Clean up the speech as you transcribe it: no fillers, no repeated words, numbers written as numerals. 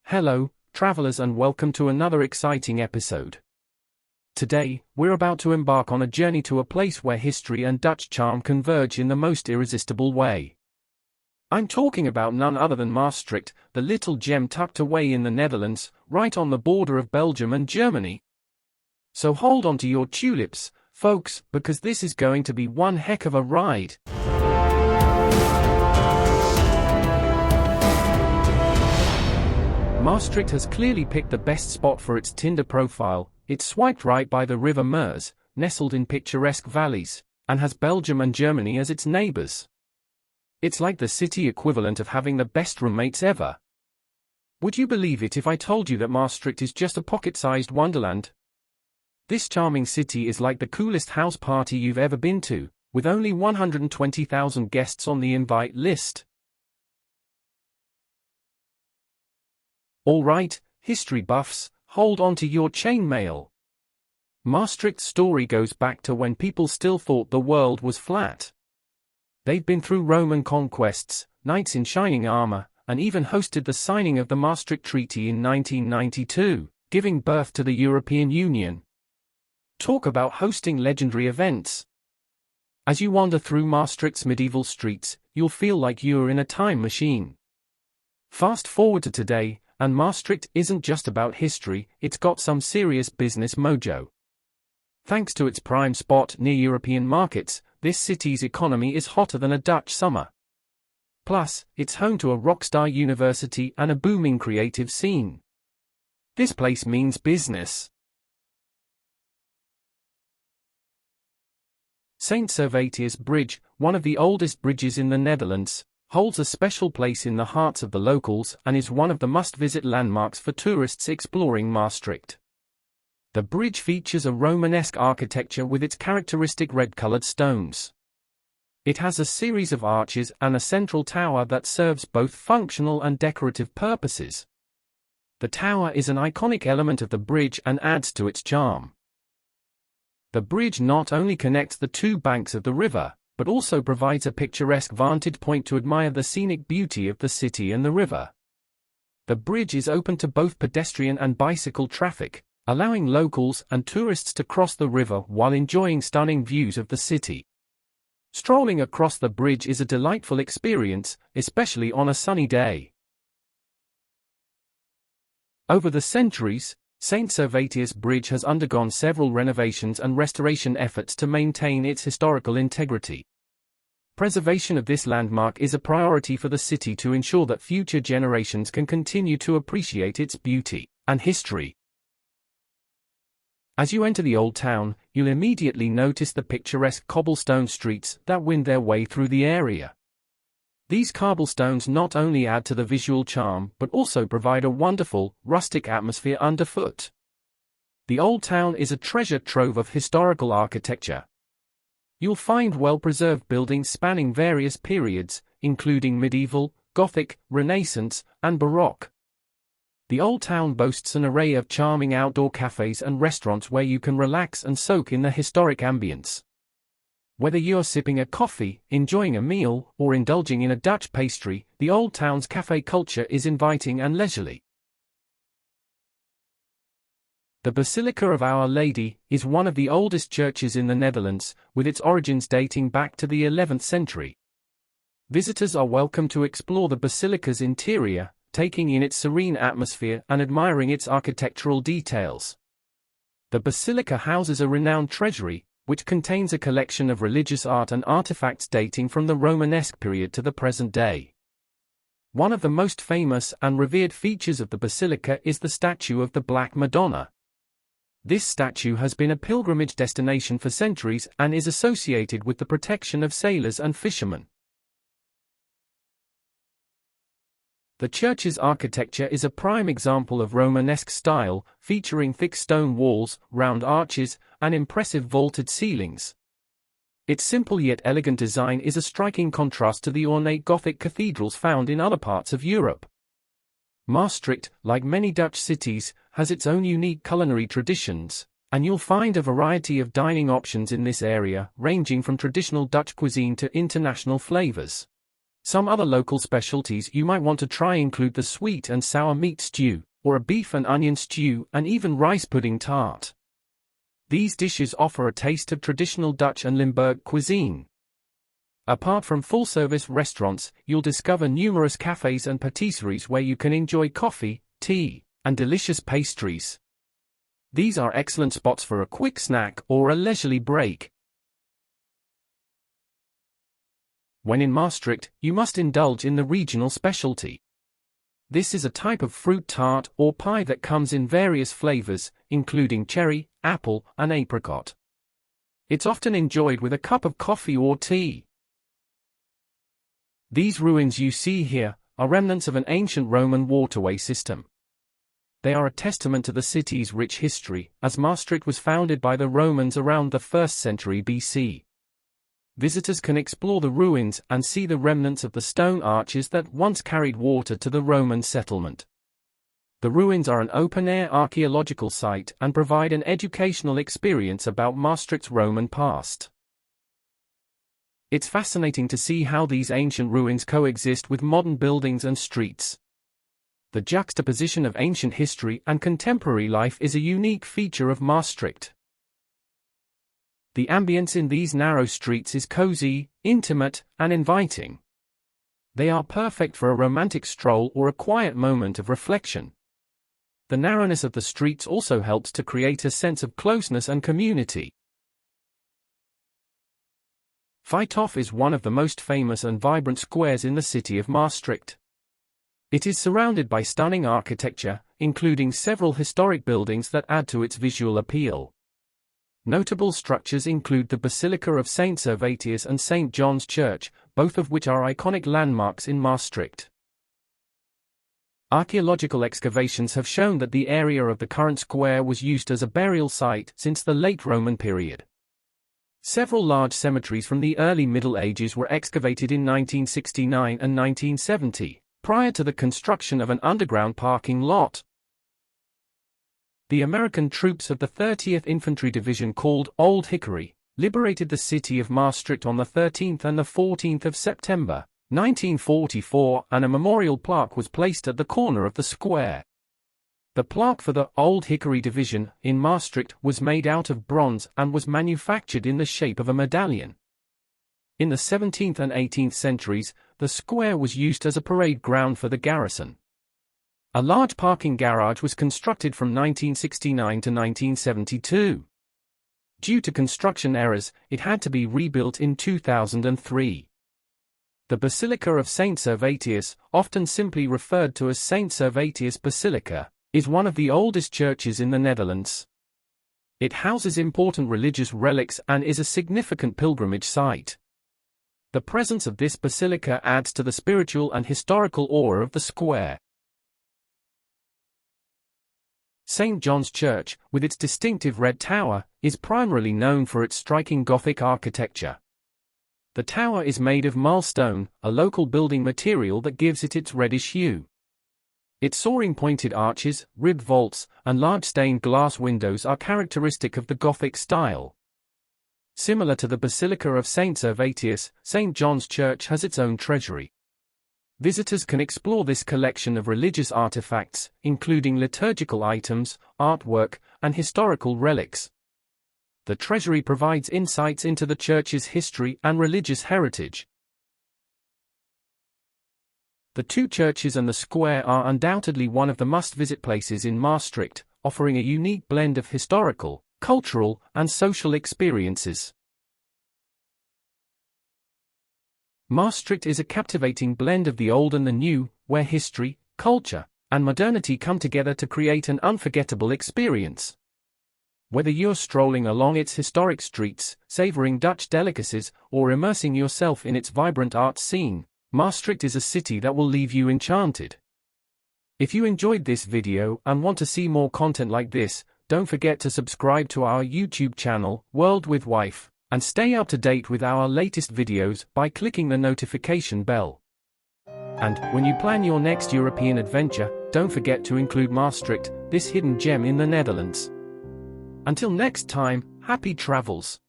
Hello, travelers, and welcome to another exciting episode. Today, we're about to embark on a journey to a place where history and Dutch charm converge in the most irresistible way. I'm talking about none other than Maastricht, the little gem tucked away in the Netherlands, right on the border of Belgium and Germany. So hold on to your tulips, folks, because this is going to be one heck of a ride. Maastricht has clearly picked the best spot for its Tinder profile. It's swiped right by the River Meuse, nestled in picturesque valleys, and has Belgium and Germany as its neighbors. It's like the city equivalent of having the best roommates ever. Would you believe it if I told you that Maastricht is just a pocket-sized wonderland? This charming city is like the coolest house party you've ever been to, with only 120,000 guests on the invite list. Alright, history buffs, hold on to your chainmail. Maastricht's story goes back to when people still thought the world was flat. They've been through Roman conquests, knights in shining armor, and even hosted the signing of the Maastricht Treaty in 1992, giving birth to the European Union. Talk about hosting legendary events. As you wander through Maastricht's medieval streets, you'll feel like you're in a time machine. Fast forward to today, and Maastricht isn't just about history, it's got some serious business mojo. Thanks to its prime spot near European markets, this city's economy is hotter than a Dutch summer. Plus, it's home to a rockstar university and a booming creative scene. This place means business. 𝐸𝐤𝐤𝐿 Bridge, one of the oldest bridges in the Netherlands, holds a special place in the hearts of the locals and is one of the must-visit landmarks for tourists exploring Maastricht. The bridge features a Romanesque architecture with its characteristic red-colored stones. It has a series of arches and a central tower that serves both functional and decorative purposes. The tower is an iconic element of the bridge and adds to its charm. The bridge not only connects the two banks of the river, but also provides a picturesque vantage point to admire the scenic beauty of the city and the river. The bridge is open to both pedestrian and bicycle traffic, allowing locals and tourists to cross the river while enjoying stunning views of the city. Strolling across the bridge is a delightful experience, especially on a sunny day. Over the centuries, 𝐸𝐤𝐤𝐿 Bridge has undergone several renovations and restoration efforts to maintain its historical integrity. Preservation of this landmark is a priority for the city to ensure that future generations can continue to appreciate its beauty and history. As you enter the old town, you'll immediately notice the picturesque cobblestone streets that wind their way through the area. These cobblestones not only add to the visual charm but also provide a wonderful, rustic atmosphere underfoot. The old town is a treasure trove of historical architecture. You'll find well-preserved buildings spanning various periods, including medieval, Gothic, Renaissance, and Baroque. The old town boasts an array of charming outdoor cafes and restaurants where you can relax and soak in the historic ambience. Whether you're sipping a coffee, enjoying a meal, or indulging in a Dutch pastry, the old town's cafe culture is inviting and leisurely. The Basilica of Our Lady is one of the oldest churches in the Netherlands, with its origins dating back to the 11th century. Visitors are welcome to explore the basilica's interior, taking in its serene atmosphere and admiring its architectural details. The basilica houses a renowned treasury, which contains a collection of religious art and artifacts dating from the Romanesque period to the present day. One of the most famous and revered features of the basilica is the statue of the Black Madonna. This statue has been a pilgrimage destination for centuries and is associated with the protection of sailors and fishermen. The church's architecture is a prime example of Romanesque style, featuring thick stone walls, round arches, and impressive vaulted ceilings. Its simple yet elegant design is a striking contrast to the ornate Gothic cathedrals found in other parts of Europe. Maastricht, like many Dutch cities, has its own unique culinary traditions, and you'll find a variety of dining options in this area, ranging from traditional Dutch cuisine to international flavors. Some other local specialties you might want to try include the sweet and sour meat stew, or a beef and onion stew, and even rice pudding tart. These dishes offer a taste of traditional Dutch and Limburg cuisine. Apart from full-service restaurants, you'll discover numerous cafes and patisseries where you can enjoy coffee, tea, and delicious pastries. These are excellent spots for a quick snack or a leisurely break. When in Maastricht, you must indulge in the regional specialty. This is a type of fruit tart or pie that comes in various flavors, including cherry, apple, and apricot. It's often enjoyed with a cup of coffee or tea. These ruins you see here are remnants of an ancient Roman waterway system. They are a testament to the city's rich history, as Maastricht was founded by the Romans around the 1st century BC. Visitors can explore the ruins and see the remnants of the stone arches that once carried water to the Roman settlement. The ruins are an open-air archaeological site and provide an educational experience about Maastricht's Roman past. It's fascinating to see how these ancient ruins coexist with modern buildings and streets. The juxtaposition of ancient history and contemporary life is a unique feature of Maastricht. The ambience in these narrow streets is cozy, intimate, and inviting. They are perfect for a romantic stroll or a quiet moment of reflection. The narrowness of the streets also helps to create a sense of closeness and community. Vijthof is one of the most famous and vibrant squares in the city of Maastricht. It is surrounded by stunning architecture, including several historic buildings that add to its visual appeal. Notable structures include the Basilica of St. Servatius and St. John's Church, both of which are iconic landmarks in Maastricht. Archaeological excavations have shown that the area of the current square was used as a burial site since the late Roman period. Several large cemeteries from the early Middle Ages were excavated in 1969 and 1970, prior to the construction of an underground parking lot. The American troops of the 30th Infantry Division, called Old Hickory, liberated the city of Maastricht on the 13th and the 14th of September, 1944, and a memorial plaque was placed at the corner of the square. The plaque for the Old Hickory Division in Maastricht was made out of bronze and was manufactured in the shape of a medallion. In the 17th and 18th centuries, the square was used as a parade ground for the garrison. A large parking garage was constructed from 1969 to 1972. Due to construction errors, it had to be rebuilt in 2003. The Basilica of St. Servatius, often simply referred to as St. Servatius Basilica, is one of the oldest churches in the Netherlands. It houses important religious relics and is a significant pilgrimage site. The presence of this basilica adds to the spiritual and historical aura of the square. St. John's Church, with its distinctive red tower, is primarily known for its striking Gothic architecture. The tower is made of marlstone, a local building material that gives it its reddish hue. Its soaring pointed arches, ribbed vaults, and large stained glass windows are characteristic of the Gothic style. Similar to the Basilica of St. Servatius, St. John's Church has its own treasury. Visitors can explore this collection of religious artifacts, including liturgical items, artwork, and historical relics. The treasury provides insights into the church's history and religious heritage. The two churches and the square are undoubtedly one of the must-visit places in Maastricht, offering a unique blend of historical, cultural, and social experiences. Maastricht is a captivating blend of the old and the new, where history, culture, and modernity come together to create an unforgettable experience. Whether you're strolling along its historic streets, savoring Dutch delicacies, or immersing yourself in its vibrant art scene, Maastricht is a city that will leave you enchanted. If you enjoyed this video and want to see more content like this, don't forget to subscribe to our YouTube channel, World with Wife, and stay up to date with our latest videos by clicking the notification bell. And, when you plan your next European adventure, don't forget to include Maastricht, this hidden gem in the Netherlands. Until next time, happy travels!